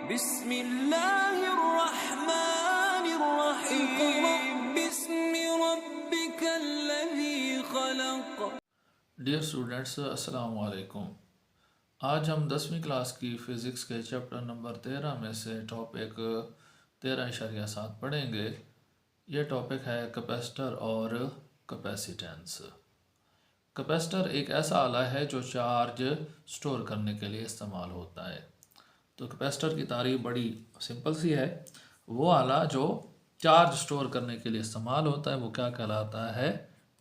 बिस्मिल्लाहिर्रहमानिर्रहीम बिस्मि रब्बिकल्लज़ी खलक़। Dear students, अस्सलाम वालेकुम। आज हम 10वीं क्लास की फ़िज़िक्स के चैप्टर नंबर 13 में से टॉपिक 13.7 पढ़ेंगे। ये टॉपिक है कैपेसिटर और कैपेसिटेंस। कैपेसिटर एक ऐसा आला है जो चार्ज स्टोर करने के लिए इस्तेमाल होता है। तो कैपेसिटर की तारीफ बड़ी सिंपल सी है। वो आला जो चार्ज स्टोर करने के लिए इस्तेमाल होता है वो क्या कहलाता है?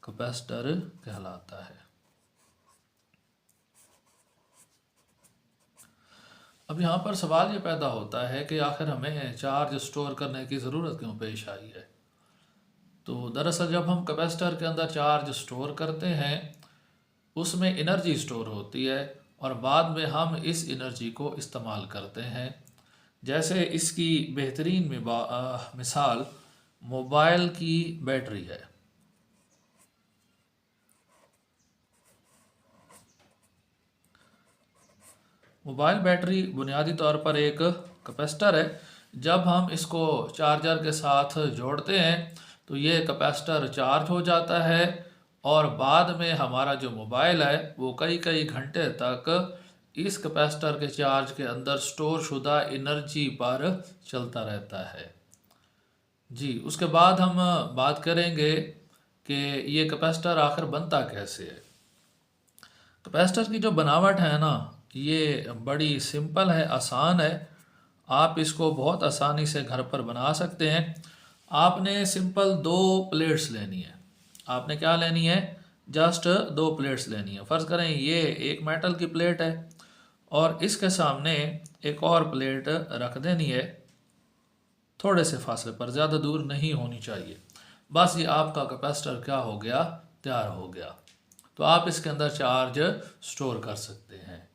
कैपेसिटर कहलाता है। अब यहाँ पर सवाल ये पैदा होता है कि आखिर हमें चार्ज स्टोर करने की ज़रूरत क्यों पेश आई है। तो दरअसल जब हम कैपेसिटर के अंदर चार्ज स्टोर करते हैं उसमें एनर्जी स्टोर होती है और बाद में हम इस एनर्जी को इस्तेमाल करते हैं। जैसे इसकी बेहतरीन मिसाल मोबाइल की बैटरी है। मोबाइल बैटरी बुनियादी तौर पर एक कैपेसिटर है। जब हम इसको चार्जर के साथ जोड़ते हैं तो ये कैपेसिटर चार्ज हो जाता है और बाद में हमारा जो मोबाइल है वो कई कई घंटे तक इस कैपेसिटर के चार्ज के अंदर स्टोर शुदा एनर्जी पर चलता रहता है। जी, उसके बाद हम बात करेंगे कि ये कैपेसिटर आखिर बनता कैसे है। कैपेसिटर की जो बनावट है ना, ये बड़ी सिंपल है, आसान है। आप इसको बहुत आसानी से घर पर बना सकते हैं। आपने सिंपल दो प्लेट्स लेनी है। आपने क्या लेनी है? जस्ट दो प्लेट्स लेनी है। फ़र्ज़ करें ये एक मेटल की प्लेट है और इसके सामने एक और प्लेट रख देनी है, थोड़े से फासले पर, ज़्यादा दूर नहीं होनी चाहिए। बस ये आपका कैपेसिटर क्या हो गया? तैयार हो गया। तो आप इसके अंदर चार्ज स्टोर कर सकते हैं।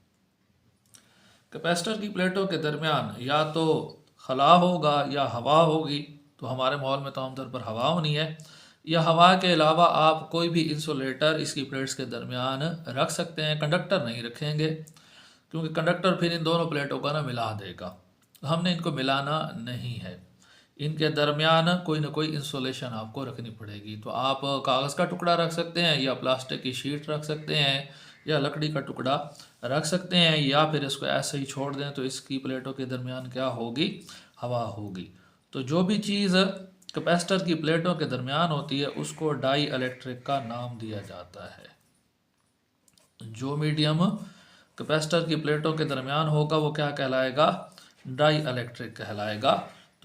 कैपेसिटर की प्लेटों के दरमियान या तो खला होगा या हवा होगी। तो हमारे माहौल में तो आमतौर पर हवा होनी है, या हवा के अलावा आप कोई भी इंसुलेटर इसकी प्लेट्स के दरमियान रख सकते हैं। कंडक्टर नहीं रखेंगे क्योंकि कंडक्टर फिर इन दोनों प्लेटों का ना मिला देगा। तो हमने इनको मिलाना नहीं है। इनके दरमियान कोई ना कोई इंसुलेशन आपको रखनी पड़ेगी। तो आप कागज़ का टुकड़ा रख सकते हैं या प्लास्टिक की शीट रख सकते हैं या लकड़ी का टुकड़ा रख सकते हैं, या फिर इसको ऐसे ही छोड़ दें तो इसकी प्लेटों के दरमियान क्या होगी? हवा होगी। तो जो भी चीज़ कैपेसिटर की प्लेटों के दरमियान होती है उसको डाई इलेक्ट्रिक का नाम दिया जाता है। जो मीडियम कैपेसिटर की प्लेटों के दरमियान होगा वो क्या कहलाएगा? डाई इलेक्ट्रिक कहलाएगा।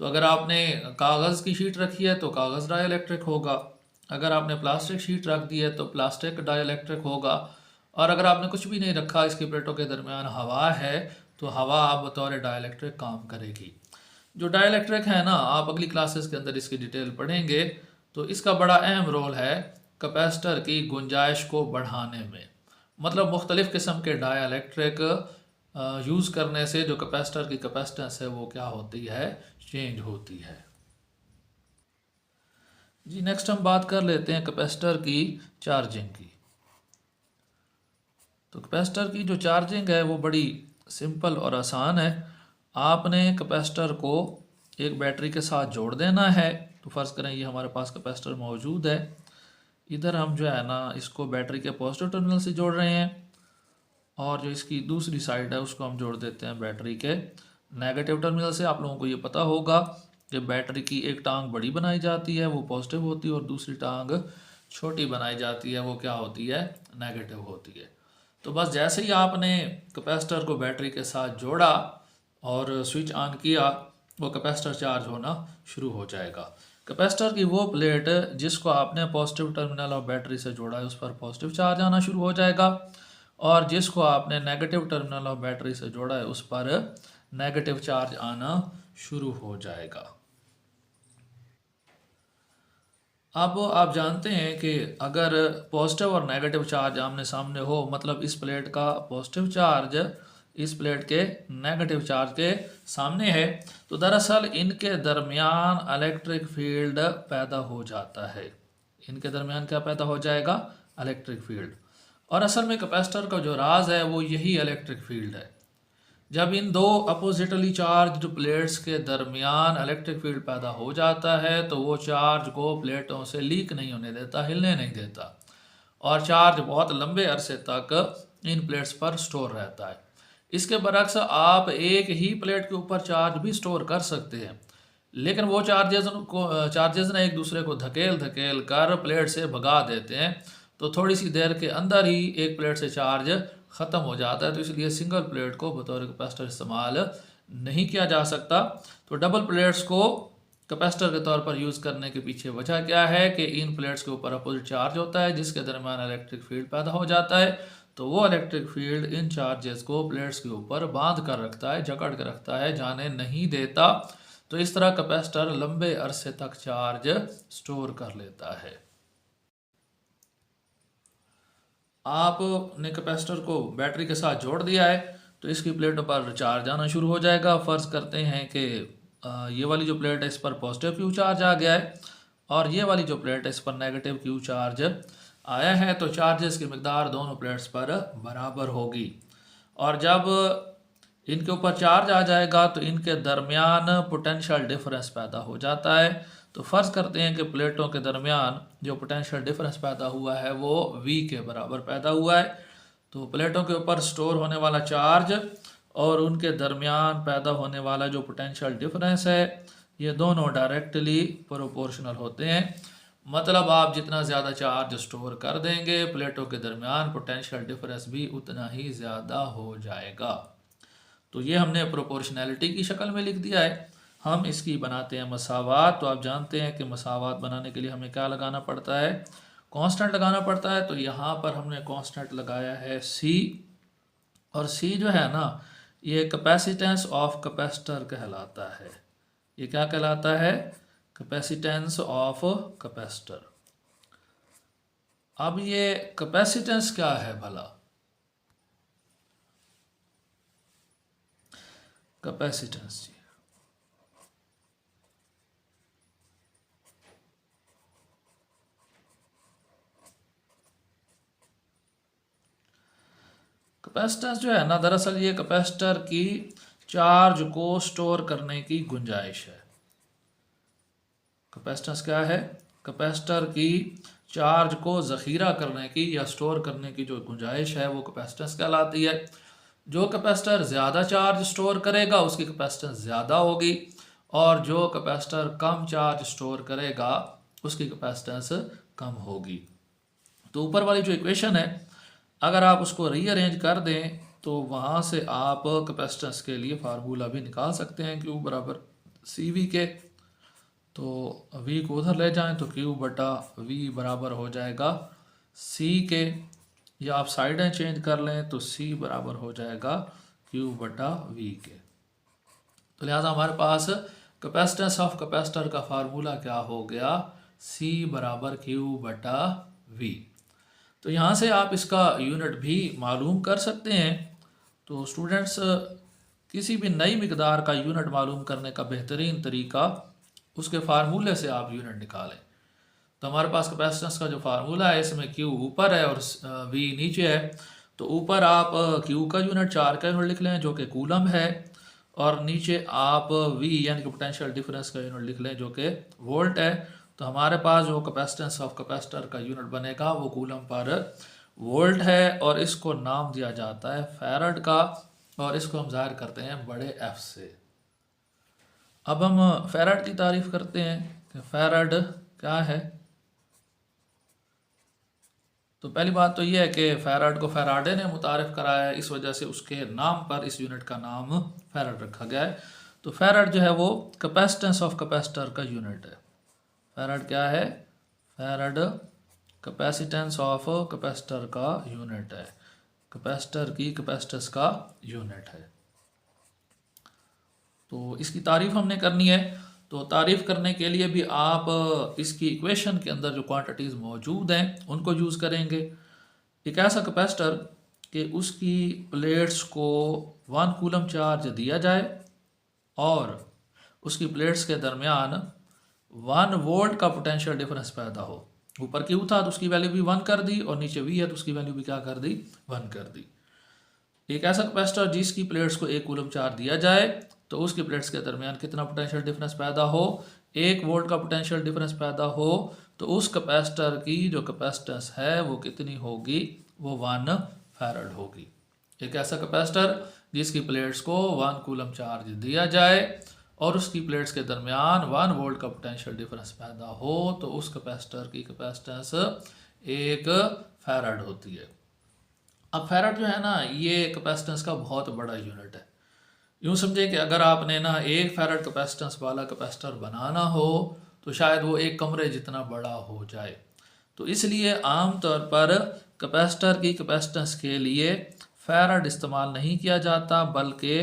तो अगर आपने कागज़ की शीट रखी है तो कागज़ डाई इलेक्ट्रिक होगा। अगर आपने प्लास्टिक शीट रख दी है तो प्लास्टिक डाई इलेक्ट्रिक होगा। और अगर आपने कुछ भी नहीं रखा, इसकी प्लेटों के दरमियान हवा है, तो हवा आप बतौर डाई इलेक्ट्रिक काम करेगी। जो डाई इलेक्ट्रिक है ना, आप अगली क्लासेस के अंदर इसकी डिटेल पढ़ेंगे। तो इसका बड़ा अहम रोल है कैपेसिटर की गुंजाइश को बढ़ाने में। मतलब मुख्तलिफ़ किस्म के डाई इलेक्ट्रिक यूज़ करने से जो कैपेसिटर की कैपेसिटेंस है वो क्या होती है? चेंज होती है। जी, नेक्स्ट हम बात कर लेते हैं कैपेसिटर की चार्जिंग की। तो कैपेसिटर की जो चार्जिंग है वो बड़ी सिंपल और आसान है। आपने कैपेसिटर को एक बैटरी के साथ जोड़ देना है। तो फ़र्ज़ करें ये हमारे पास कैपेसिटर मौजूद है। इधर हम जो है ना इसको बैटरी के पॉजिटिव टर्मिनल से जोड़ रहे हैं और जो इसकी दूसरी साइड है उसको हम जोड़ देते हैं बैटरी के नेगेटिव टर्मिनल से। आप लोगों को ये पता होगा कि बैटरी की एक टांग बड़ी बनाई जाती है, वो पॉजिटिव होती है, और दूसरी टांग छोटी बनाई जाती है, वो क्या होती है? नेगेटिव होती है। तो बस जैसे ही आपने कैपेसिटर को बैटरी के साथ जोड़ा और स्विच ऑन किया, वो कैपेसिटर चार्ज होना शुरू हो जाएगा। कैपेसिटर की वो प्लेट जिसको आपने पॉजिटिव टर्मिनल ऑफ बैटरी से जोड़ा है उस पर पॉजिटिव चार्ज आना शुरू हो जाएगा, और जिसको आपने नेगेटिव टर्मिनल ऑफ बैटरी से जोड़ा है उस पर नेगेटिव चार्ज आना शुरू हो जाएगा। अब आप जानते हैं कि अगर पॉजिटिव और नेगेटिव चार्ज आमने सामने हो, मतलब इस प्लेट का पॉजिटिव चार्ज इस प्लेट के नेगेटिव चार्ज के सामने है, तो दरअसल इनके दरमियान इलेक्ट्रिक फील्ड पैदा हो जाता है। इनके दरमियान क्या पैदा हो जाएगा? Electric field. और असल में कैपेसिटर का जो राज है वो यही इलेक्ट्रिक फील्ड है। जब इन दो अपोजिटली चार्ज्ड प्लेट्स के दरमियान इलेक्ट्रिक फील्ड पैदा हो जाता है तो वो चार्ज को प्लेटों से लीक नहीं होने देता, हिलने नहीं देता, और चार्ज बहुत लंबे अरसे तक इन प्लेट्स पर स्टोर रहता है। इसके बरक्स आप एक ही प्लेट के ऊपर चार्ज भी स्टोर कर सकते हैं, लेकिन वो चार्जेस ना एक दूसरे को धकेल धकेल कर प्लेट से भगा देते हैं, तो थोड़ी सी देर के अंदर ही एक प्लेट से चार्ज ख़त्म हो जाता है। तो इसलिए सिंगल प्लेट को बतौर कैपेसिटर इस्तेमाल नहीं किया जा सकता। तो डबल प्लेट्स को कैपेसिटर के तौर पर यूज़ करने के पीछे वजह क्या है कि इन प्लेट्स के ऊपर अपोजिट चार्ज होता है जिसके दरमियान इलेक्ट्रिक फील्ड पैदा हो जाता है, तो वो इलेक्ट्रिक फील्ड इन चार्जेस को प्लेट्स के ऊपर बांध कर रखता है, जकड़ कर रखता है, जाने नहीं देता। तो इस तरह कैपेसिटर लंबे अरसे तक चार्ज स्टोर कर लेता है। आपने कैपेसिटर को बैटरी के साथ जोड़ दिया है तो इसकी प्लेटों पर चार्ज आना शुरू हो जाएगा। फ़र्ज़ करते हैं कि ये वाली जो प्लेट है इस पर पॉजिटिव क्यू चार्ज आ गया है और ये वाली जो प्लेट है इस पर नेगेटिव क्यू चार्ज आया है, तो चार्जेस की मकदार दोनों प्लेट्स पर बराबर होगी। और जब इनके ऊपर चार्ज आ जाएगा तो इनके दरमियान पोटेंशियल डिफरेंस पैदा हो जाता है। तो फ़र्ज़ करते हैं कि प्लेटों के दरमियान जो पोटेंशियल डिफरेंस पैदा हुआ है वो V के बराबर पैदा हुआ है। तो प्लेटों के ऊपर स्टोर होने वाला चार्ज और उनके दरमियान पैदा होने वाला जो पोटेंशियल डिफरेंस है ये दोनों डायरेक्टली प्रोपोर्शनल होते हैं। मतलब आप जितना ज़्यादा चार्ज स्टोर कर देंगे प्लेटों के दरमियान पोटेंशियल डिफरेंस भी उतना ही ज़्यादा हो जाएगा। तो ये हमने प्रोपोर्शनैलिटी की शक्ल में लिख दिया है। हम इसकी बनाते हैं मसावात। तो आप जानते हैं कि मसावात बनाने के लिए हमें क्या लगाना पड़ता है, कांस्टेंट लगाना पड़ता है। तो यहाँ पर हमने कांस्टेंट लगाया है C, और C जो है ना ये कैपेसिटेंस ऑफ कैपेसिटर कहलाता है। ये क्या कहलाता है? Capacitance of capacitor. अब ये कैपेसिटेंस क्या है भला? कैपेसिटेंस जी, कैपेसिटेंस जो है ना दरअसल ये कैपेसिटर की चार्ज को स्टोर करने की गुंजाइश है। कैपेसिटेंस क्या है? कैपेसिटर की चार्ज को ज़ख़ीरा करने की या स्टोर करने की जो गुंजाइश है वो कैपेसिटेंस कहलाती है। जो कैपेसिटर ज़्यादा चार्ज स्टोर करेगा उसकी कैपेसिटेंस ज़्यादा होगी, और जो कैपेसिटर कम चार्ज स्टोर करेगा उसकी कैपेसिटेंस कम होगी। तो ऊपर वाली जो इक्वेशन है अगर आप उसको रीअरेंज कर दें तो वहाँ से आप कैपेसिटेंस के लिए फार्मूला भी निकाल सकते हैं, Q बराबर CV के। तो V को उधर ले जाएं तो Q बटा V बराबर हो जाएगा C के, या आप साइडें चेंज कर लें तो C बराबर हो जाएगा Q बटा V के। तो लिहाजा हमारे पास कैपेसिटेंस ऑफ कैपेसिटर का फार्मूला क्या हो गया? C बराबर Q बटा V। तो यहाँ से आप इसका यूनिट भी मालूम कर सकते हैं। तो स्टूडेंट्स किसी भी नई मिकदार का यूनिट मालूम करने का बेहतरीन तरीका उसके फार्मूले से आप यूनिट निकालें। तो हमारे पास कैपेसिटेंस का जो फार्मूला है इसमें Q ऊपर है और V नीचे है। तो ऊपर आप Q का यूनिट 4 का यूनिट लिख लें जो कि कूलम है, और नीचे आप V यानी कि पोटेंशियल डिफरेंस का यूनिट लिख लें जो कि वोल्ट है। तो हमारे पास जो कैपेसिटेंस ऑफ कैपेसिटर का यूनिट बनेगा वो कूलम पर वोल्ट है, और इसको नाम दिया जाता है फैरड का, और इसको हम ज़ाहिर करते हैं बड़े F से। अब हम फैरड की तारीफ़ करते हैं कि फैरड क्या है। तो पहली बात तो ये है कि फैरड को फैराडे ने मुतारिफ कराया है, इस वजह से उसके नाम पर इस यूनिट का नाम फैरड रखा गया है। तो फैरड जो है वो कैपेसिटेंस ऑफ कैपेसिटर का यूनिट है। फैरड क्या है? फैरड कैपेसिटेंस ऑफ कैपेसिटर का यूनिट है, कैपेसिटर की कैपेसिटेंस का यूनिट है। तो इसकी तारीफ़ हमने करनी है। तो तारीफ़ करने के लिए भी आप इसकी इक्वेशन के अंदर जो क्वांटिटीज़ मौजूद हैं उनको यूज़ करेंगे। एक ऐसा कैपेसिटर कि उसकी प्लेट्स को 1 कूलम चार्ज दिया जाए और उसकी प्लेट्स के दरमियान 1 वोल्ट का पोटेंशियल डिफरेंस पैदा हो। ऊपर Q था तो उसकी वैल्यू भी 1 कर दी, और नीचे V है तो उसकी वैल्यू भी क्या कर दी? 1 कर दी। एक ऐसा कैपेसिटर जिसकी प्लेट्स को 1 कूलम चार्ज दिया जाए तो उसकी प्लेट्स के दरमियान कितना पोटेंशियल डिफरेंस पैदा हो, 1 वोल्ट का पोटेंशियल डिफरेंस पैदा हो, तो उस कैपेसिटर की जो कैपेसिटेंस है वो कितनी होगी, वो 1 फैराड होगी। एक ऐसा कैपेसिटर जिसकी प्लेट्स को 1 कूलम चार्ज दिया जाए और उसकी प्लेट्स के दरमियान 1 वोल्ट का पोटेंशियल डिफरेंस पैदा हो तो उस कैपेसिटर की कैपेसिटेंस 1 फैराड होती है। अब फैराड जो है ना, ये कैपेसिटेंस का बहुत बड़ा यूनिट है। यूँ समझे कि अगर आपने ना 1 फैराड कैपेसिटेंस वाला कैपेसिटर बनाना हो तो शायद वो 1 कमरे जितना बड़ा हो जाए। तो इसलिए आम तौर पर कैपेसिटर की कैपेसिटेंस के लिए फैराड इस्तेमाल नहीं किया जाता बल्कि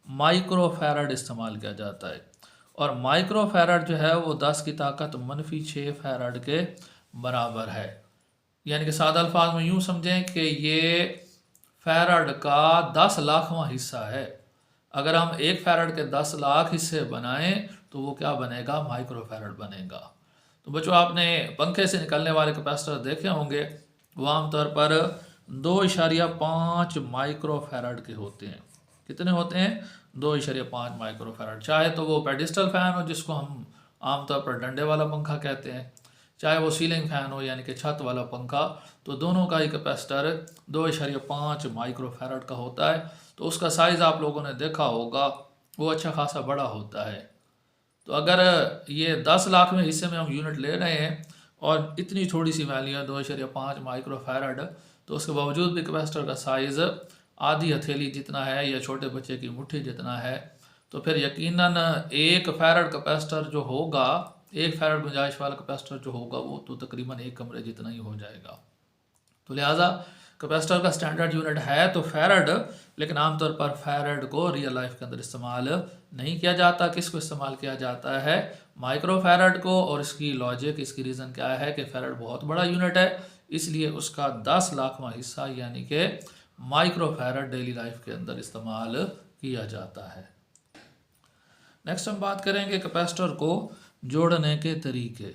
माइक्रो फैराड इस्तेमाल किया जाता है। और माइक्रो फैराड जो है वो 10 की ताकत -6 फैराड के बराबर है। यानी कि सादा अल्फाज में यूँ समझें कि ये फैराड का 10 लाखवां हिस्सा है। अगर हम 1 फैराड के 10 लाख हिस्से बनाएं तो वो क्या बनेगा, माइक्रो फैराड बनेगा। तो बच्चों आपने पंखे से निकलने वाले कैपेसिटर देखे होंगे, वो आमतौर पर 2.5 माइक्रो फैराड के होते हैं। कितने होते हैं, 2.5 माइक्रो फैराड। चाहे तो वो पेडिस्टल फैन हो जिसको हम आमतौर पर डंडे वाला पंखा कहते हैं, चाहे वो सीलिंग फैन हो यानी कि छत वाला पंखा, तो दोनों का ही कैपेसिटर 2.5 माइक्रो फैराड का होता है। तो उसका साइज़ आप लोगों ने देखा होगा, वो अच्छा खासा बड़ा होता है। तो अगर ये 10 लाख में हिस्से में हम यूनिट ले रहे हैं और इतनी थोड़ी सी वैल्यू है 2.5 माइक्रो फैराड, तो उसके बावजूद भी कैपेसिटर का साइज़ आधी हथेली जितना है या छोटे बच्चे की मुट्ठी जितना है, तो फिर यकीनन 1 फैराड कैपेसिटर जो होगा, 1 फैराड गुंजाइश वाला कैपेसिटर जो होगा वो तो तकरीबन 1 कमरे जितना ही हो जाएगा। तो लिहाजा कैपेसिटर का स्टैंडर्ड यूनिट है तो फैराड, लेकिन आमतौर पर फैराड को रियल लाइफ के अंदर इस्तेमाल नहीं किया जाता। किसको इस्तेमाल किया जाता है, माइक्रो फैराड को। और इसकी लॉजिक, इसकी रीज़न क्या है कि फैराड बहुत बड़ा यूनिट है, इसलिए उसका 10 लाखवां हिस्सा यानी कि माइक्रो फैराड डेली लाइफ के अंदर इस्तेमाल किया जाता है। नेक्स्ट हम बात करेंगे कैपेसिटर को जोड़ने के तरीके।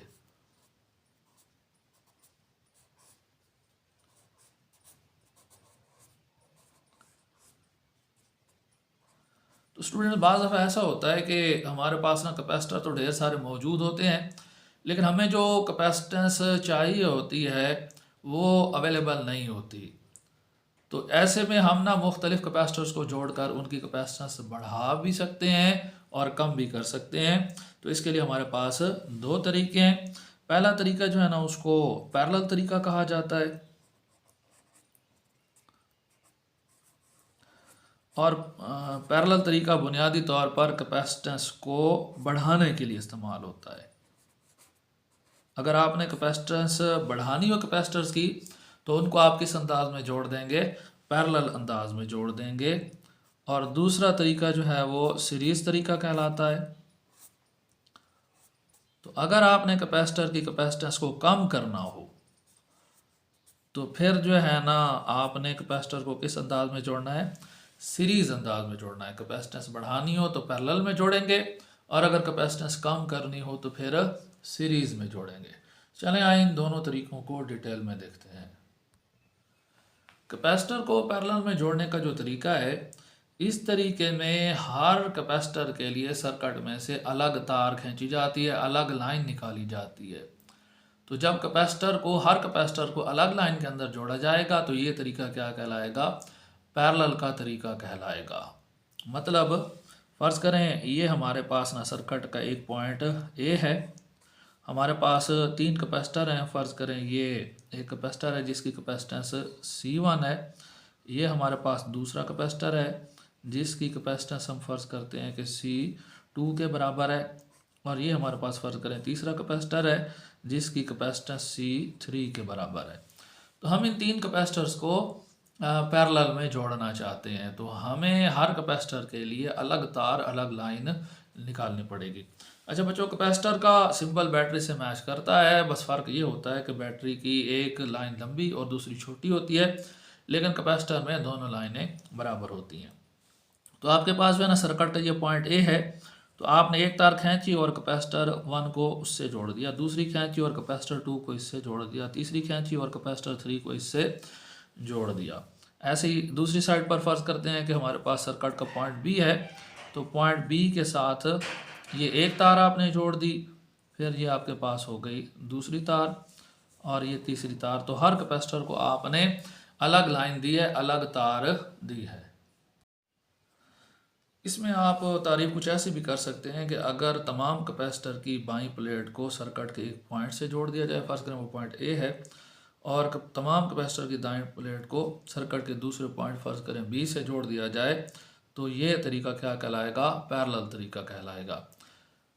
तो स्टूडेंट बाज़ दफ़ा ऐसा होता है कि हमारे पास ना कैपेसिटर तो ढेर सारे मौजूद होते हैं, लेकिन हमें जो कैपेसिटेंस चाहिए होती है वो अवेलेबल नहीं होती। तो ऐसे में हम ना मुख्तलिफ कैपेसिटर्स को जोड़कर उनकी कैपेसिटेंस बढ़ा भी सकते हैं और कम भी कर सकते हैं। तो इसके लिए हमारे पास 2 तरीके हैं। पहला तरीका जो है ना, उसको पैरेलल तरीका कहा जाता है, और पैरेलल तरीका बुनियादी तौर पर कैपेसिटेंस को बढ़ाने के लिए इस्तेमाल होता है। अगर आपने कैपेसिटेंस बढ़ानी हो कैपेसिटर्स की तो उनको आप किस अंदाज में जोड़ देंगे, पैरेलल अंदाज में जोड़ देंगे। और दूसरा तरीका जो है वो सीरीज़ तरीका कहलाता है। तो अगर आपने कैपेसिटर की कैपेसिटेंस को कम करना हो तो फिर जो है ना, आपने कैपेसिटर को किस अंदाज में जोड़ना है, सीरीज़ अंदाज में जोड़ना है। कैपेसिटेंस बढ़ानी हो तो पैरेलल में जोड़ेंगे और अगर कैपेसिटेंस कम करनी हो तो फिर सीरीज़ में जोड़ेंगे। चलें आइए इन दोनों तरीक़ों को डिटेल में देखते हैं। कैपेसिटर को पैरेलल में जोड़ने का जो तरीका है, इस तरीके में हर कैपेसिटर के लिए सर्किट में से अलग तार खींची जाती है, अलग लाइन निकाली जाती है। तो जब हर कैपेसिटर को अलग लाइन के अंदर जोड़ा जाएगा तो ये तरीका क्या कहलाएगा, पैरेलल का तरीका कहलाएगा। मतलब फ़र्ज़ करें ये हमारे पास ना सर्किट का एक पॉइंट ए है, हमारे पास 3 कैपेसिटर हैं। फ़र्ज़ करें ये एक कैपेसिटर है जिसकी कैपेसिटेंस C1 है, ये हमारे पास दूसरा कैपेसिटर है जिसकी कैपेसिटेंस हम फ़र्ज़ करते हैं कि C2 के बराबर है, और ये हमारे पास फ़र्ज़ करें तीसरा कैपेसिटर है जिसकी कैपेसिटेंस C3 के बराबर है। तो हम इन 3 कैपेसिटर्स को पैरेलल में जोड़ना चाहते हैं, तो हमें हर कैपेसिटर के लिए अलग तार, अलग लाइन निकालनी पड़ेगी। अच्छा बच्चों, कैपेसिटर का सिंबल बैटरी से मैच करता है, बस फ़र्क ये होता है कि बैटरी की एक लाइन लंबी और दूसरी छोटी होती है, लेकिन कैपेसिटर में दोनों लाइनें बराबर होती हैं। तो आपके पास जो है ना सर्किट का ये पॉइंट ए है, तो आपने एक तार खींची और कैपेसिटर 1 को उससे जोड़ दिया, दूसरी खींची और कैपेसिटर 2 को इससे जोड़ दिया, तीसरी खींची और कैपेसिटर 3 को इससे जोड़ दिया। ऐसे ही दूसरी साइड पर फ़र्ज़ करते हैं कि हमारे पास सर्किट का पॉइंट बी है, तो पॉइंट बी के साथ ये एक तार आपने जोड़ दी, फिर ये आपके पास हो गई दूसरी तार और ये तीसरी तार। तो हर कैपेसिटर को आपने अलग लाइन दी है, अलग तार दी है। इसमें आप तारीफ कुछ ऐसी भी कर सकते हैं कि अगर तमाम कैपेसिटर की बाईं प्लेट को सर्किट के एक पॉइंट से जोड़ दिया जाए, फर्ज करें वो पॉइंट ए है, और तमाम कैपेसिटर की दाईं प्लेट को सर्किट के दूसरे पॉइंट फर्ज करें बी से जोड़ दिया जाए, तो ये तरीका क्या कहलाएगा? पैरेलल तरीका कहलाएगा।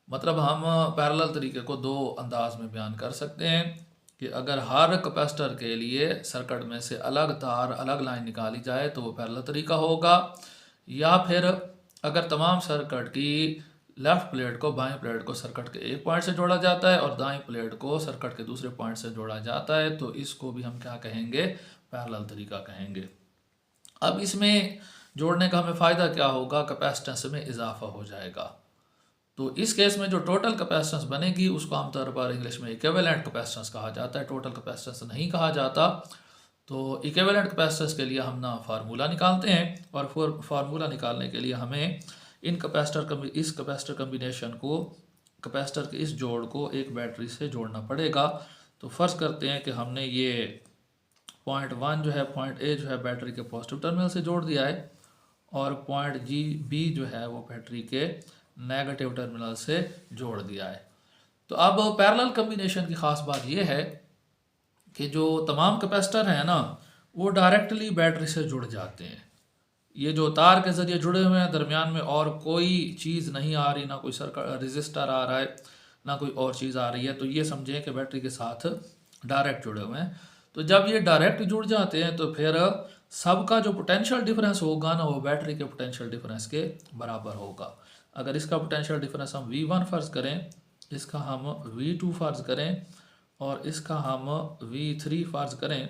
मतलब हम पैरेलल तरीके को दो अंदाज में बयान कर सकते हैं कि अगर हर कैपेसिटर के लिए सर्किट में से अलग तार, अलग लाइन निकाली जाए तो वो पैरेलल तरीका होगा, या फिर अगर तमाम सर्किट की लेफ्ट प्लेट को बाएं प्लेट को सर्किट के एक पॉइंट से जोड़ा जाता है और दाएं प्लेट को सर्किट के दूसरे पॉइंट से जोड़ा जाता है, तो इसको भी हम क्या कहेंगे? पैरेलल तरीका कहेंगे। अब इसमें जोड़ने का हमें फ़ायदा क्या होगा? कैपेसिटेंस में इजाफा हो जाएगा। तो इस केस में जो टोटल कैपेसिटेंस बनेगी उसको आमतौर पर इंग्लिश में इक्विवेलेंट कैपेसिटेंस कहा जाता है, टोटल कैपेसिटेंस नहीं कहा जाता। तो इक्विवेलेंट कैपेसिटेंस के लिए हम ना फार्मूला निकालते हैं, और फार्मूला निकालने के लिए हमें इस कैपेसिटर कम्बिनेशन को, कैपेसिटर के इस जोड़ को एक बैटरी से जोड़ना पड़ेगा। तो फर्ज करते हैं कि हमने ये पॉइंट 1 जो है, पॉइंट ए जो है बैटरी के पॉजिटिव टर्मिनल से जोड़ दिया है, और पॉइंट बी जो है वो बैटरी के नेगेटिव टर्मिनल से जोड़ दिया है। तो अब पैरेलल कम्बिनेशन की ख़ास बात यह है कि जो तमाम कैपेसिटर हैं ना, वो डायरेक्टली बैटरी से जुड़ जाते हैं। ये जो तार के ज़रिए जुड़े हुए हैं, दरमियान में और कोई चीज़ नहीं आ रही, ना कोई रजिस्टर आ रहा है, ना कोई और चीज़ आ रही है, तो ये समझें कि बैटरी के साथ डायरेक्ट जुड़े हुए हैं। तो जब ये डायरेक्ट जुड़ जाते हैं तो फिर सबका जो पोटेंशियल डिफरेंस होगा ना, वो बैटरी के पोटेंशियल डिफरेंस के बराबर होगा। अगर इसका पोटेंशियल डिफरेंस हम V1 फ़र्ज़ करें, इसका हम V2 फ़र्ज़ करें, और इसका हम V3 फ़र्ज़ करें,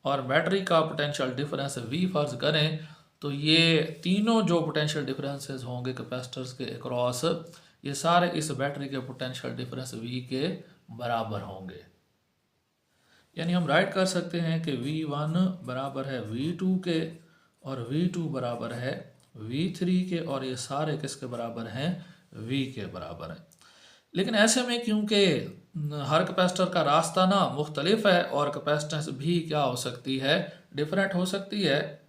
और बैटरी का पोटेंशियल डिफरेंस V फ़र्ज़ करें, तो ये तीनों जो पोटेंशियल डिफरेंसेस होंगे कैपेसिटर्स के अक्रॉस, ये सारे इस बैटरी के पोटेंशियल डिफरेंस V के बराबर होंगे। यानी हम राइट कर सकते हैं कि V1 बराबर है V2 के, और V2 बराबर है V3 के, और ये सारे किसके बराबर हैं? V के बराबर हैं। लेकिन ऐसे में क्योंकि हर कैपेसिटर का रास्ता ना मुख्तलिफ है और कैपेसिटेंस भी क्या हो सकती है? डिफरेंट हो सकती है,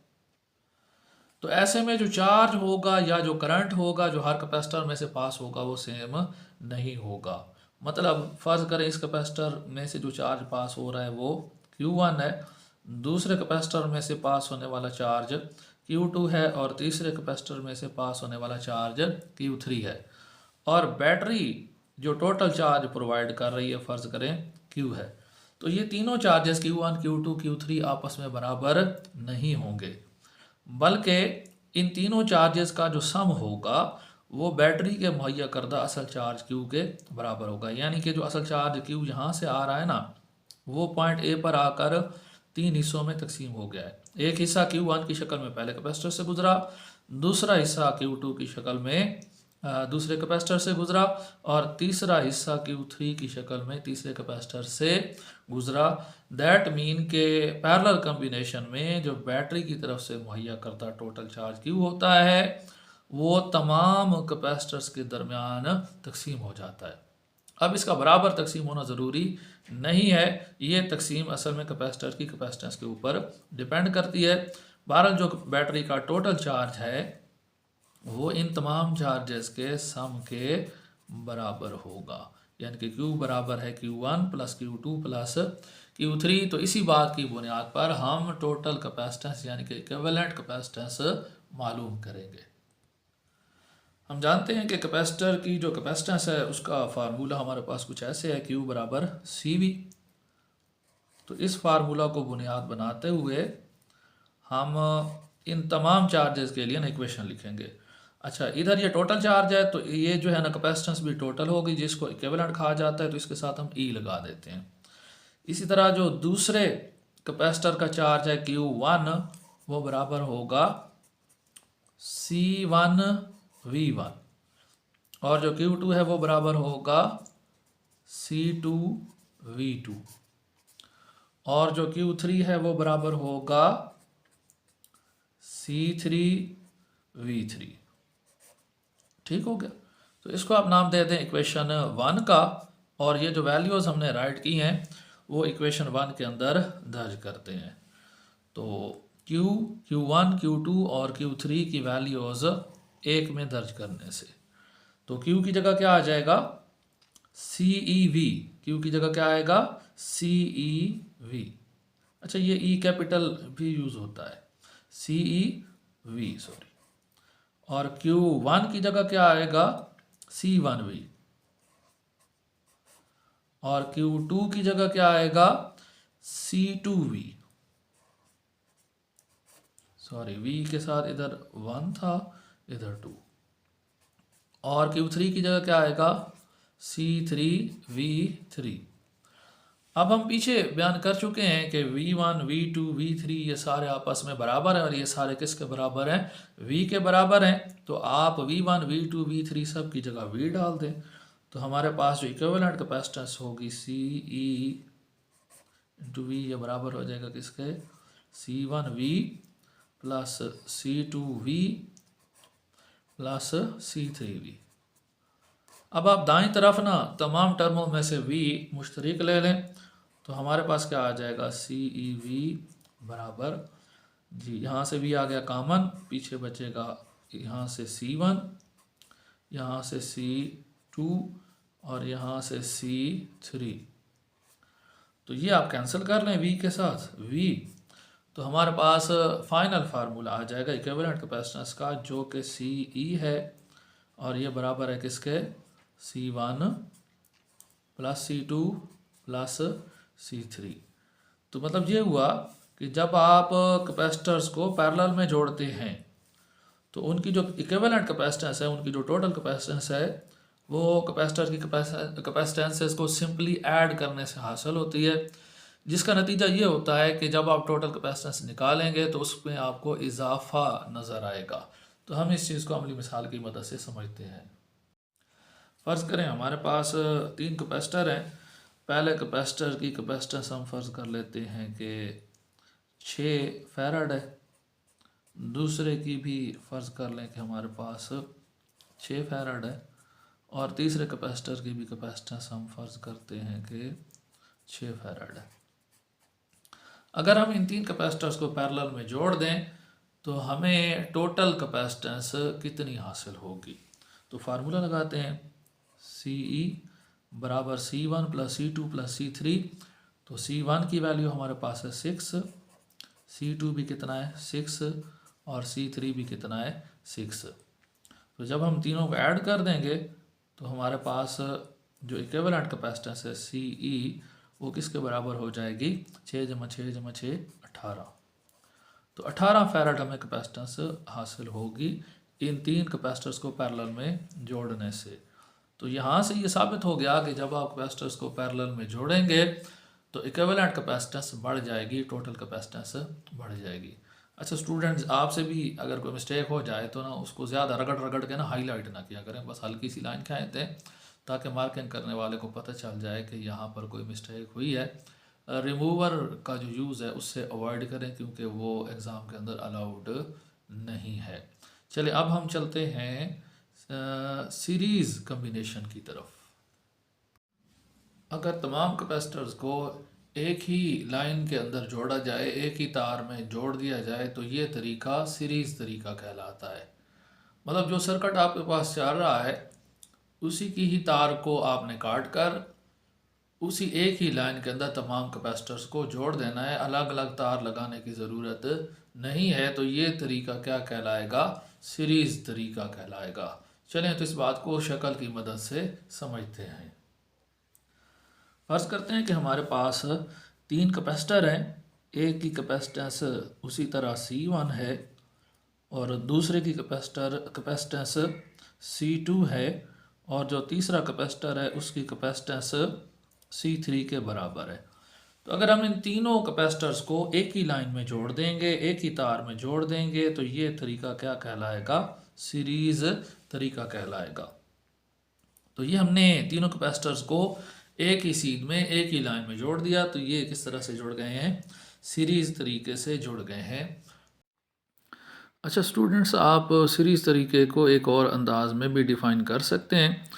तो ऐसे में जो चार्ज होगा या जो करंट होगा जो हर कैपेसिटर में से पास होगा वो सेम नहीं होगा। मतलब फ़र्ज़ करें इस कैपेसिटर में से जो चार्ज पास हो रहा है वो Q1 है, दूसरे कैपेसिटर में से पास होने वाला चार्ज Q2 है, और तीसरे कैपेसिटर में से पास होने वाला चार्ज Q3 है, और बैटरी जो टोटल चार्ज प्रोवाइड कर रही है फ़र्ज़ करें Q है। तो ये तीनों चार्जेस Q1, Q2, Q3 आपस में बराबर नहीं होंगे, बल्कि इन तीनों चार्जेस का जो सम होगा वो बैटरी के मुहैया करदा असल चार्ज Q के बराबर होगा। यानी कि जो असल चार्ज Q यहाँ से आ रहा है ना, वो पॉइंट ए पर आकर 3 हिस्सों में तकसीम हो गया है। एक हिस्सा Q1 की शक्ल में पहले कैपेसिटर से गुजरा, दूसरा हिस्सा Q2 की शक्ल में दूसरे कैपेसिटर से गुजरा, और तीसरा हिस्सा Q3 की शक्ल में तीसरे कैपेसिटर से गुजरा। दैट मीन के पैरेलल कम्बिनेशन में जो बैटरी की तरफ से मुहैया करता टोटल चार्ज Q होता है वो तमाम कैपेसिटर्स के दरमियान तकसीम हो जाता है। अब इसका बराबर तकसीम होना ज़रूरी नहीं है, ये तकसीम असल में कैपेसिटर की कैपेसिटेंस के ऊपर डिपेंड करती है। बहरहाल जो बैटरी का टोटल चार्ज है वो इन तमाम चार्जेस के सम के बराबर होगा, यानी कि Q बराबर है Q1 plus Q2 plus Q3। तो इसी बात की बुनियाद पर हम टोटल कैपेसिटेंस यानी कि इक्विवेलेंट कैपेसिटेंस मालूम करेंगे। हम जानते हैं कि कैपेसिटर की जो कैपेसिटेंस है उसका फार्मूला हमारे पास कुछ ऐसे है, Q बराबर CV। तो इस फार्मूला को बुनियाद बनाते हुए हम इन तमाम चार्जेस के लिए ना इक्वेशन लिखेंगे। अच्छा, इधर ये टोटल चार्ज है तो ये जो है ना कैपेसिटेंस भी टोटल होगी, जिसको इक्विवेलेंट कहा जाता है, तो इसके साथ हम E लगा देते हैं। इसी तरह जो दूसरे कैपेसिटर का चार्ज है Q1 वो बराबर होगा C1V1, और जो Q2 है वो बराबर होगा C2V2, और जो Q3 है वो बराबर होगा C3V3। ठीक हो गया। तो इसको आप नाम दे दें इक्वेशन 1 का, और ये जो वैल्यूज़ हमने राइट की हैं वो इक्वेशन 1 के अंदर दर्ज करते हैं। तो Q1 Q2 और Q3 की वैल्यूज़ एक में दर्ज करने से, तो Q की जगह क्या आ जाएगा, CEV। Q की जगह क्या आएगा, CEV। अच्छा, ये E कैपिटल भी यूज़ होता है, CEV, सॉरी। और Q1 की जगह क्या आएगा, C1V। और Q2 की जगह क्या आएगा, C2V। सॉरी, V के साथ इधर 1 था, इधर 2। और Q3 की जगह क्या आएगा, C3V3। अब हम पीछे बयान कर चुके हैं कि V1 V2 V3 ये सारे आपस में बराबर हैं, और ये सारे किसके बराबर हैं, V के बराबर हैं। तो आप V1 V2 V3 सब की जगह V डाल दें, तो हमारे पास जो इक्विवेलेंट कैपेसिटेंस होगी CE इंटू V, ये बराबर हो जाएगा किसके, C1V plus C2V plus C3V। अब आप दाईं तरफ ना तमाम टर्मों में से V मुश्तरिक ले लें, तो हमारे पास क्या आ जाएगा, CEV बराबर जी, यहाँ से V आ गया कॉमन, पीछे बचेगा यहाँ से C1, यहाँ से C2 और यहाँ से C3। तो ये आप कैंसिल कर लें V के साथ V, तो हमारे पास फाइनल फार्मूला आ जाएगा इक्विवेलेंट कैपेसिटेंस का, जो कि CE है, और ये बराबर है किसके, C1 plus C2 plus C3। तो मतलब ये हुआ कि जब आप कैपेसिटर्स को पैरेलल में जोड़ते हैं तो उनकी जो इक्विवेलेंट कैपेसिटेंस है, उनकी जो टोटल कैपेसिटेंस है, वो कैपेसिटर की कैपेसिटेंसेस को सिंपली ऐड करने से हासिल होती है, जिसका नतीजा ये होता है कि जब आप टोटल कैपेसिटेंस निकालेंगे तो उसमें आपको इजाफा नज़र आएगा। तो हम इस चीज़ को अमली मिसाल की मदद से समझते हैं। फ़र्ज़ करें हमारे पास 3 कैपेसिटर हैं। पहले कैपेसिटर की कैपेसिटेंस हम फ़र्ज़ कर लेते हैं कि 6 फैराड है, दूसरे की भी फ़र्ज़ कर लें कि हमारे पास 6 फैराड है, और तीसरे कैपेसिटर की भी कैपेसिटेंस हम फ़र्ज़ करते हैं कि 6 फैराड है। अगर हम इन 3 कैपेसिटर्स को पैरेलल में जोड़ दें तो हमें टोटल कैपेसिटेंस कितनी हासिल होगी। तो फार्मूला लगाते हैं, CE बराबर C1 plus C2 plus C3। तो C1 की वैल्यू हमारे पास है 6, C2 भी कितना है 6, और C3 भी कितना है 6। तो जब हम तीनों को ऐड कर देंगे तो हमारे पास जो इक्विवेलेंट कैपेसिटेंस है CE वो किसके बराबर हो जाएगी, 6 जमा 6 जमा 6 18। तो 18 फैराड हमें कैपेसिटेंस हासिल होगी इन 3 कैपेसिटर्स को पैरेलल में जोड़ने से। तो यहाँ से ये साबित हो गया कि जब आप कैपेसिटर्स को पैरेलल में जोड़ेंगे तो इक्विवेलेंट कैपेसिटेंस बढ़ जाएगी, टोटल कैपेसिटेंस बढ़ जाएगी। अच्छा स्टूडेंट्स, आपसे भी अगर कोई मिस्टेक हो जाए तो ना उसको ज़्यादा रगड़ रगड़ के ना हाईलाइट ना किया करें, बस हल्की सी लाइन खींच दें ताकि मार्किंग करने वाले को पता चल जाए कि यहाँ पर कोई मिस्टेक हुई है। रिमूवर का जो यूज़ है उससे अवॉइड करें क्योंकि वो एग्ज़ाम के अंदर अलाउड नहीं है। चलिए अब हम चलते हैं सीरीज़ कम्बिनेशन की तरफ। अगर तमाम कैपेसिटर्स को एक ही लाइन के अंदर जोड़ा जाए, एक ही तार में जोड़ दिया जाए, तो ये तरीका सीरीज़ तरीका कहलाता है। मतलब जो सर्किट आपके पास चल रहा है उसी की ही तार को आपने काट कर उसी एक ही लाइन के अंदर तमाम कैपेसिटर्स को जोड़ देना है, अलग अलग तार लगाने की ज़रूरत नहीं है। तो ये तरीका क्या कहलाएगा, सीरीज़ तरीका कहलाएगा। चलें तो इस बात को शक्ल की मदद से समझते हैं। फ़र्ज़ करते हैं कि हमारे पास 3 कैपेसिटर हैं, एक की कैपेसिटेंस उसी तरह C1 है और दूसरे की कैपेसिटेंस C2 है, और जो तीसरा कैपेसिटर है उसकी कैपेसिटेंस C3 के बराबर है। तो अगर हम इन तीनों कैपेसिटर्स को एक ही लाइन में जोड़ देंगे, एक ही तार में जोड़ देंगे, तो ये तरीका क्या कहलाएगा, सीरीज़ तरीका कहलाएगा। तो ये हमने तीनों कैपेसिटर्स को एक ही सीध में एक ही लाइन में जोड़ दिया, तो ये किस तरह से जुड़ गए हैं, सीरीज़ तरीके से जुड़ गए हैं। अच्छा स्टूडेंट्स, आप सीरीज़ तरीके को एक और अंदाज में भी डिफ़ाइन कर सकते हैं।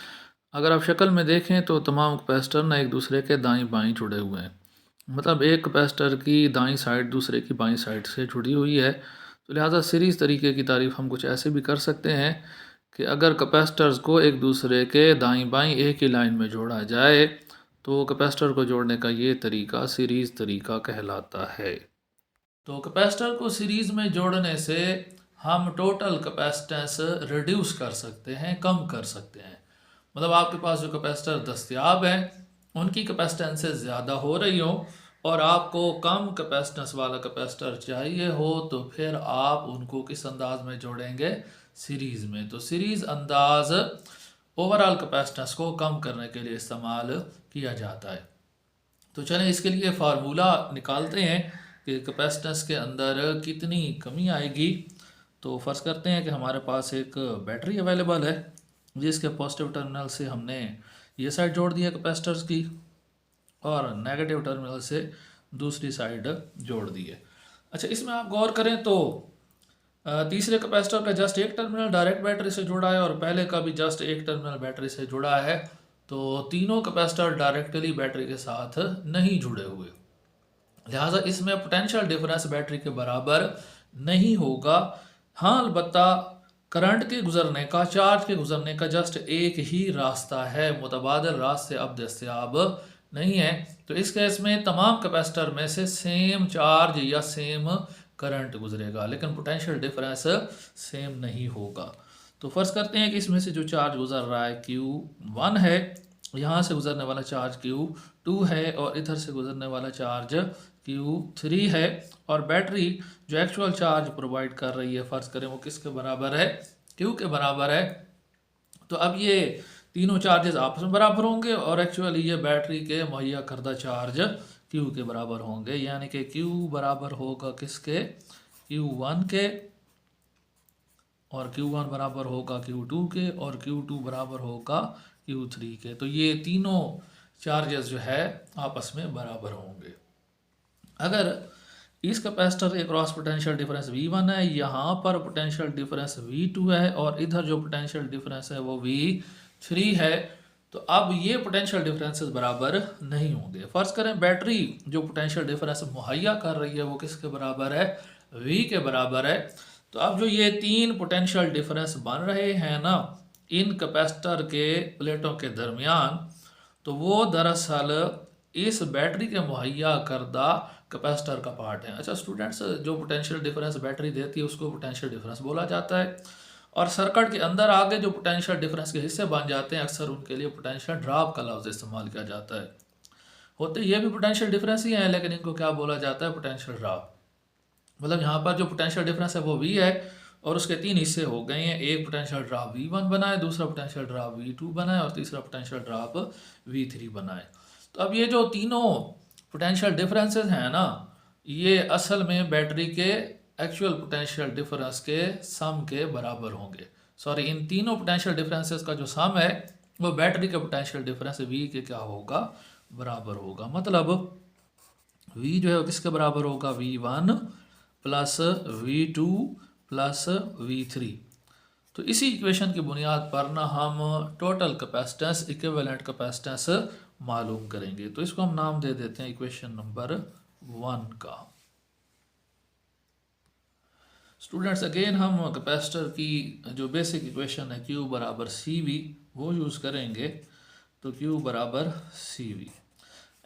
अगर आप शक्ल में देखें तो तमाम कैपेसिटर ना एक दूसरे के दाईं बाईं जुड़े हुए हैं। मतलब एक कैपेसिटर की दाईं साइड दूसरे की बाईं साइड से जुड़ी हुई है। तो लिहाजा सीरीज़ तरीके की तारीफ़ हम कुछ ऐसे भी कर सकते हैं कि अगर कैपेसिटर्स को एक दूसरे के दाईं बाईं एक ही लाइन में जोड़ा जाए तो कैपेसिटर को जोड़ने का ये तरीका सीरीज़ तरीका कहलाता है। तो कैपेसिटर को सीरीज़ में जोड़ने से हम टोटल कैपेसिटेंस रिड्यूस कर सकते हैं, कम कर सकते हैं। मतलब आपके पास जो कैपेसिटर दस्तयाब हैं उनकी कैपेसिटेंस से ज़्यादा हो रही हो और आपको कम कैपेसिटेंस वाला कैपेसिटर चाहिए हो तो फिर आप उनको किस अंदाज में जोड़ेंगे? सीरीज़ में। तो सीरीज़ अंदाज ओवरऑल कैपेसिटेंस को कम करने के लिए इस्तेमाल किया जाता है। तो चलें इसके लिए फार्मूला निकालते हैं कि कैपेसिटेंस के अंदर कितनी कमी आएगी। तो फ़र्ज़ करते हैं कि हमारे पास एक बैटरी अवेलेबल है जिसके पॉजिटिव टर्मिनल से हमने ये साइड जोड़ दिया कैपेसिटर्स की और नेगेटिव टर्मिनल से दूसरी साइड जोड़ दी है। अच्छा, इसमें आप गौर करें तो तीसरे कैपेसिटर का जस्ट एक टर्मिनल डायरेक्ट बैटरी से जुड़ा है और पहले का भी जस्ट एक टर्मिनल बैटरी से जुड़ा है। तो तीनों कैपेसिटर डायरेक्टली बैटरी के साथ नहीं जुड़े हुए, लिहाजा इसमें पोटेंशियल डिफरेंस बैटरी के बराबर नहीं होगा। हाँ, अलबत्ता करंट के गुजरने का, चार्ज के गुजरने का जस्ट एक ही रास्ता है, मुतबादल रास्ते अब दस्तयाब नहीं है। तो इस केस में तमाम कैपेसिटर में से सेम चार्ज या सेम करंट गुजरेगा लेकिन पोटेंशियल डिफरेंस सेम नहीं होगा। तो फ़र्ज़ करते हैं कि इसमें से जो चार्ज गुजर रहा है Q1 है, यहाँ से गुजरने वाला चार्ज Q2 है और इधर से गुजरने वाला चार्ज Q3 है और बैटरी जो एक्चुअल चार्ज प्रोवाइड कर रही है फ़र्ज़ करें वो किसके बराबर है? Q के बराबर है। तो अब ये तीनों चार्जेस आपस में बराबर होंगे और एक्चुअली ये बैटरी के मुहैया करदा चार्ज Q के बराबर होंगे, यानी कि Q बराबर होगा किसके? Q1 के और Q1 बराबर होगा Q2 के और Q2 बराबर होगा Q3 के। तो ये तीनों चार्जेस जो है आपस में बराबर होंगे। अगर इस कैपेसिटर के क्रॉस पोटेंशियल डिफरेंस V1 है, यहाँ पर पोटेंशियल डिफरेंस V2 है और इधर जो पोटेंशियल डिफरेंस है वो V3 है, तो अब ये पोटेंशियल डिफरेंसेस बराबर नहीं होंगे। फ़र्ज़ करें बैटरी जो पोटेंशियल डिफरेंस मुहैया कर रही है वो किसके बराबर है? V के बराबर है। तो अब जो ये तीन पोटेंशियल डिफरेंस बन रहे हैं ना इन कैपेसिटर के प्लेटों के दरमियान, तो वो दरअसल इस बैटरी के मुहैया करदा कैपेसिटर का पार्ट है। अच्छा स्टूडेंट्स, जो पोटेंशियल डिफरेंस बैटरी देती है उसको पोटेंशियल डिफरेंस बोला जाता है और सर्किट के अंदर आगे जो पोटेंशियल डिफरेंस के हिस्से बन जाते हैं अक्सर उनके लिए पोटेंशियल ड्रॉप का लफ्ज़ इस्तेमाल किया जाता है। होते ये भी पोटेंशियल डिफरेंस ही है लेकिन इनको क्या बोला जाता है? Potential drop. मतलब यहाँ पर जो पोटेंशियल डिफरेंस है वो V है और उसके तीन हिस्से हो गए हैं। एक पोटेंशियल ड्रॉप V1 बना है, दूसरा पोटेंशियल ड्रॉप V2 बना है और तीसरा पोटेंशियल ड्रॉप V3 बना है। तो अब ये जो तीनों पोटेंशियल डिफरेंसेस हैं ना, ये असल में बैटरी के एक्चुअल पोटेंशियल डिफरेंस के सम के बराबर होंगे। सॉरी, इन तीनों पोटेंशियल डिफरेंसेस का जो सम है वो बैटरी के पोटेंशियल डिफरेंस V के क्या होगा? बराबर होगा। मतलब V जो है वो किसके बराबर होगा? V1 plus V2 plus V3। तो इसी इक्वेशन की बुनियाद पर ना हम टोटल कैपेसिटेंस, इक्विवेलेंट कैपेसिटेंस मालूम करेंगे। तो इसको हम नाम दे देते हैं इक्वेशन नंबर 1 का। स्टूडेंट्स, अगेन हम कैपेसिटर की जो बेसिक इक्वेशन है Q बराबर CV वो यूज़ करेंगे। तो Q बराबर CV।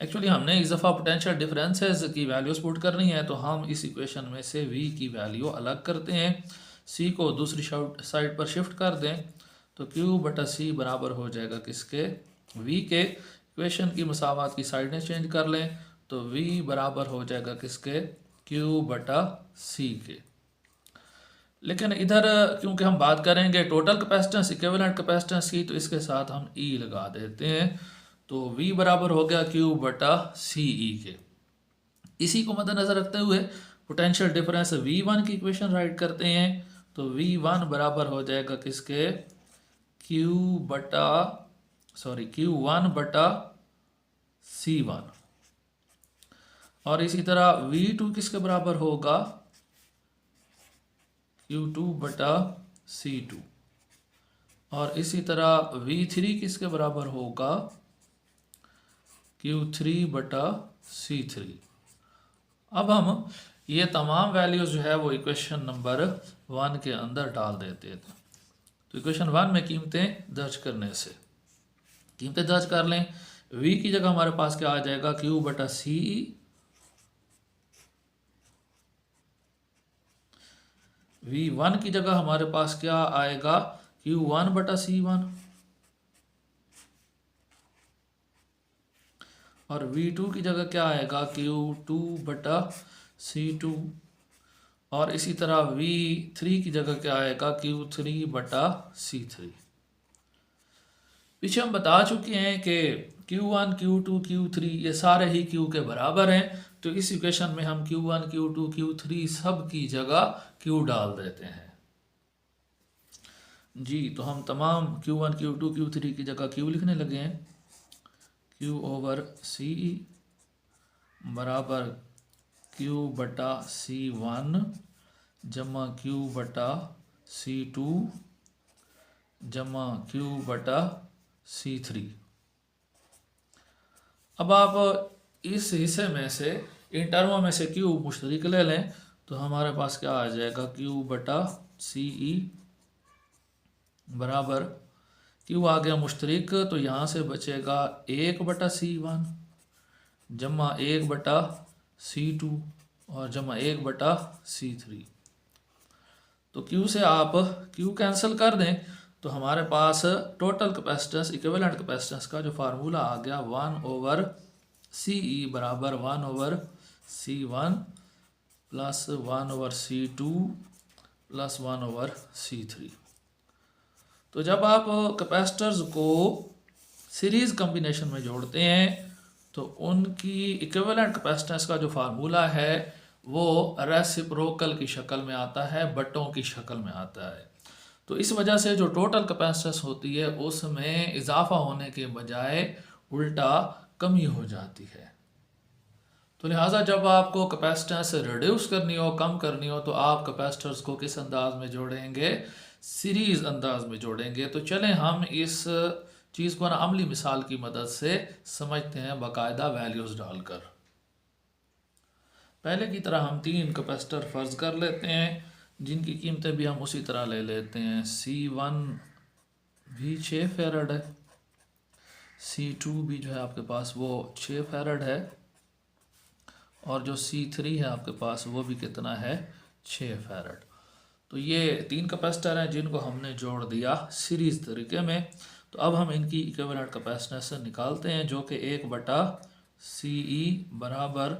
एक्चुअली हमने इस दफ़ा पोटेंशियल डिफरेंसेस की वैल्यूज पुट करनी है, तो हम इस इक्वेशन में से V की वैल्यू अलग करते हैं, C को दूसरी साइड पर शिफ्ट कर दें तो Q बटा C बराबर हो जाएगा किसके? V के। इक्वेशन की मसावात की साइडें चेंज कर लें तो V बराबर हो जाएगा किसके? Q बटा C के। लेकिन इधर क्योंकि हम बात करेंगे टोटल कैपेसिटेंस, इक्विवेलेंट कैपेसिटेंस की, तो इसके साथ हम E लगा देते हैं। तो V बराबर हो गया Q बटा CE के। इसी को मद्देनजर रखते हुए पोटेंशियल डिफरेंस V1 की इक्वेशन राइट करते हैं तो V1 बराबर हो जाएगा किसके? Q1 बटा C1। और इसी तरह V2 किसके बराबर होगा? Q2 बटा C2। और इसी तरह V3 किसके बराबर होगा? Q3 बटा C3। अब हम ये तमाम वैल्यूज जो है वो इक्वेशन नंबर 1 के अंदर डाल देते हैं। तो इक्वेशन 1 में कीमतें दर्ज करने से, कीमतें दर्ज कर लें। V की जगह हमारे पास क्या आ जाएगा? Q बटा C। V1 की जगह हमारे पास क्या आएगा? Q1 बटा C1। और V2 की जगह क्या आएगा? Q2 बटा C2। और इसी तरह V3 की जगह क्या आएगा? Q3 बटा C3। पीछे हम बता चुके हैं कि Q1, Q2, Q3 ये सारे ही Q के बराबर हैं। तो इस इक्वेशन में हम Q1, Q2, Q3 सब की जगह Q डाल देते हैं जी। तो हम तमाम Q1, Q2, Q3 की जगह Q लिखने लगे हैं। Q ओवर C बराबर Q बटा C1 जमा Q बटा C2 जमा Q बटा C3। अब आप इस हिस्से में से, इन टर्मों में से Q मुश्तरिक ले लें तो हमारे पास क्या आ जाएगा? Q बटा CE बराबर Q आ गया मुश्तरिक, तो यहाँ से बचेगा 1 बटा C1 जमा 1 बटा C2 और जमा 1 बटा C3। तो Q से आप Q कैंसिल कर दें तो हमारे पास टोटल कैपेसिटेंस, इक्विवेलेंट कैपेसिटेंस का जो फार्मूला आ गया 1 ओवर CE बराबर 1 over C1 plus 1 over C2 plus 1 over C3। तो जब आप कैपेसिटर्स को सीरीज कॉम्बिनेशन में जोड़ते हैं तो उनकी इक्विवेलेंट कैपेसिटेंस का जो फार्मूला है वो रेसिप्रोकल की शक्ल में आता है, बट्टों की शक्ल में आता है। तो इस वजह से जो टोटल कैपेसिटेंस होती है उसमें इजाफा होने के बजाय उल्टा कमी हो जाती है। तो लिहाजा जब आपको कैपेसिटेंस रिड्यूस करनी हो, कम करनी हो, तो आप कैपेसिटर्स को किस अंदाज में जोड़ेंगे? सीरीज अंदाज में जोड़ेंगे। तो चलें हम इस चीज़ को ना अमली मिसाल की मदद से समझते हैं बाकायदा वैल्यूज़ डालकर। पहले की तरह हम 3 कैपेसिटर फ़र्ज़ कर लेते हैं जिनकी कीमतें भी हम उसी तरह ले लेते हैं। C1 भी 6 फैरड है, C2 भी जो है आपके पास वो 6 फैरड है और जो C3 है आपके पास वो भी कितना है? 6 फैरड। तो ये 3 कैपेसिटर हैं जिनको हमने जोड़ दिया सीरीज़ तरीके में। तो अब हम इनकी इक्विवेलेंट कैपेसिटेंस निकालते हैं जो कि 1 बटा CE बराबर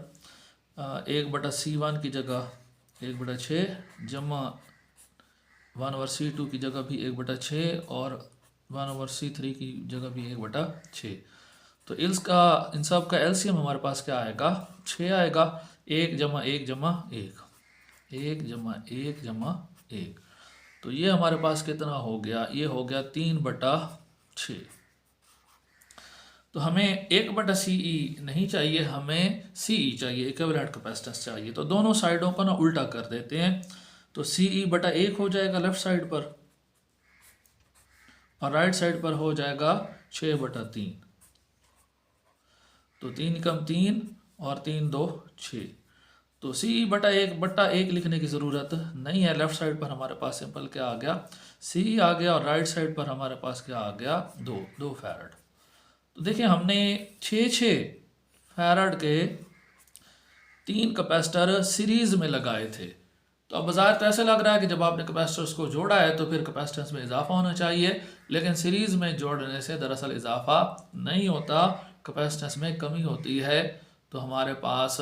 1 बटा C1 की जगह 1 बटा 6 जमा 1 ओवर C2 की जगह भी 1 बटा 6 और 1 ओवर C3 की जगह भी 1 बटा 6। तो इन सब का एलसीएम हमारे पास क्या आएगा? 6 आएगा। 1 जमा 1 जमा 1, 1 जमा 1 जमा 1। तो ये हमारे पास कितना हो गया? ये हो गया 3 बटा 6। तो हमें 1 बटा CE नहीं चाहिए, हमें CE चाहिए, इक्विवेलेंट कैपेसिटेंस चाहिए। तो दोनों साइडों को ना उल्टा कर देते हैं। तो CE बटा 1 हो जाएगा लेफ्ट साइड पर और राइट साइड पर हो जाएगा 6 बटा 3। तो 3 कम 3 और 3 2 6। तो CE बटा 1 लिखने की ज़रूरत नहीं है। लेफ्ट साइड पर हमारे पास सिंपल क्या आ गया? CE आ गया और राइट साइड पर हमारे पास क्या आ गया? 2 फैरड। तो देखिए हमने 6 फैरड के 3 कैपेसिटर सीरीज़ में लगाए थे। तो अब बाज़ार तो ऐसे लग रहा है कि जब आपने कैपेसिटर्स को जोड़ा है तो फिर कैपेसिटेंस में इजाफा होना चाहिए, लेकिन सीरीज़ में जोड़ने से दरअसल इजाफा नहीं होता, कैपेसिटेंस में कमी होती है। तो हमारे पास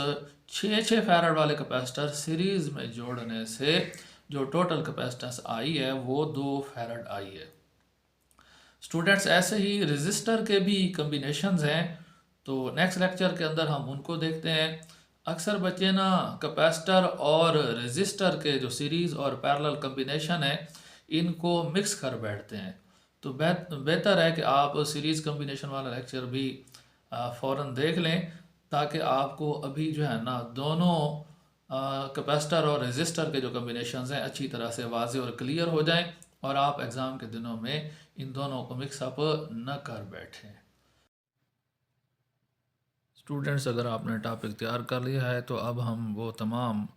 6 फैरड वाले कैपेसिटर सीरीज़ में जोड़ने से जो टोटल कैपेसिटेंस आई है वो 2 फैरड आई है। स्टूडेंट्स ऐसे ही रेजिस्टर के भी कम्बिनेशंस हैं, तो नेक्स्ट लेक्चर के अंदर हम उनको देखते हैं। अक्सर बच्चे ना कैपेसिटर और रेजिस्टर के जो सीरीज़ और पैरेलल कम्बिनेशन है इनको मिक्स कर बैठते हैं। तो बेहतर है कि आप सीरीज़ कम्बिनेशन वाला लेक्चर भी फ़ौरन देख लें ताकि आपको अभी जो है ना दोनों कैपेसिटर और रेजिस्टर के जो कम्बिनेशंस हैं अच्छी तरह से वाज़े और क्लियर हो जाएं और आप एग्ज़ाम के दिनों में इन दोनों को मिक्सअप न कर बैठें। स्टूडेंट्स, अगर आपने टॉपिक तैयार कर लिया है तो अब हम वो तमाम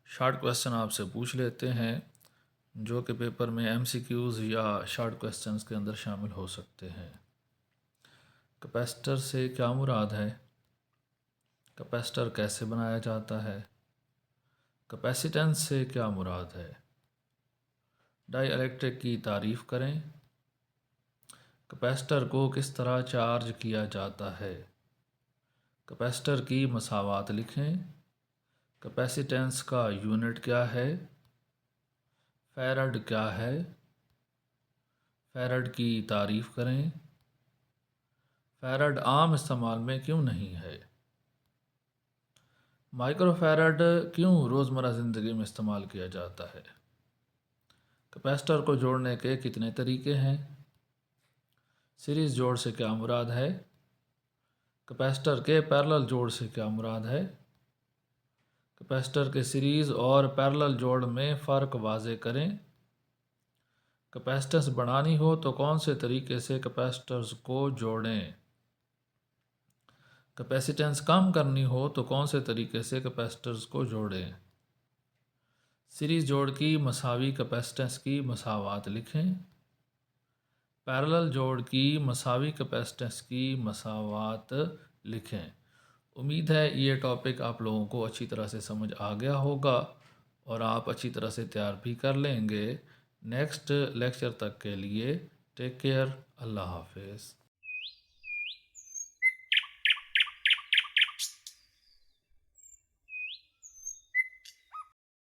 शॉर्ट क्वेश्चन आपसे पूछ लेते हैं जो कि पेपर में एमसीक्यूज़ या शॉर्ट क्वेश्चंस के अंदर शामिल हो सकते हैं। कैपेसिटर से क्या मुराद है? कैपेसिटर कैसे बनाया जाता है? कैपेसिटेंस से क्या मुराद है? डाई इलेक्ट्रिक की तारीफ़ करें। कैपेसिटर को किस तरह चार्ज किया जाता है? कैपेसिटर की मसावात लिखें। कैपेसिटेंस का यूनिट क्या है? फैरड क्या है? फैरड की तारीफ़ करें। फैरड आम इस्तेमाल में क्यों नहीं है? माइक्रोफैरड क्यों रोज़मर्रा ज़िंदगी में इस्तेमाल किया जाता है? कैपेसिटर को जोड़ने के कितने तरीके हैं? सीरीज़ जोड़ से क्या मुराद है? कैपेसिटर के पैरेलल जोड़ से क्या मुराद है? कैपेसिटर के सीरीज़ और पैरेलल जोड़ में फ़र्क वाज़े करें। कैपेसिटेंस बढ़ानी हो तो कौन से तरीके से कैपेसिटर्स को जोड़ें? कैपेसिटेंस कम करनी हो तो कौन से तरीके से कैपेसिटर्स को जोड़ें? सीरीज़ जोड़ की मसावी कैपेसिटेंस की मसावात लिखें। पैरेलल जोड़ की मसावी कैपेसिटेंस की मसावात लिखें। उम्मीद है ये टॉपिक आप लोगों को अच्छी तरह से समझ आ गया होगा और आप अच्छी तरह से तैयार भी कर लेंगे। नेक्स्ट लेक्चर तक के लिए टेक केयर। अल्लाह हाफिज़।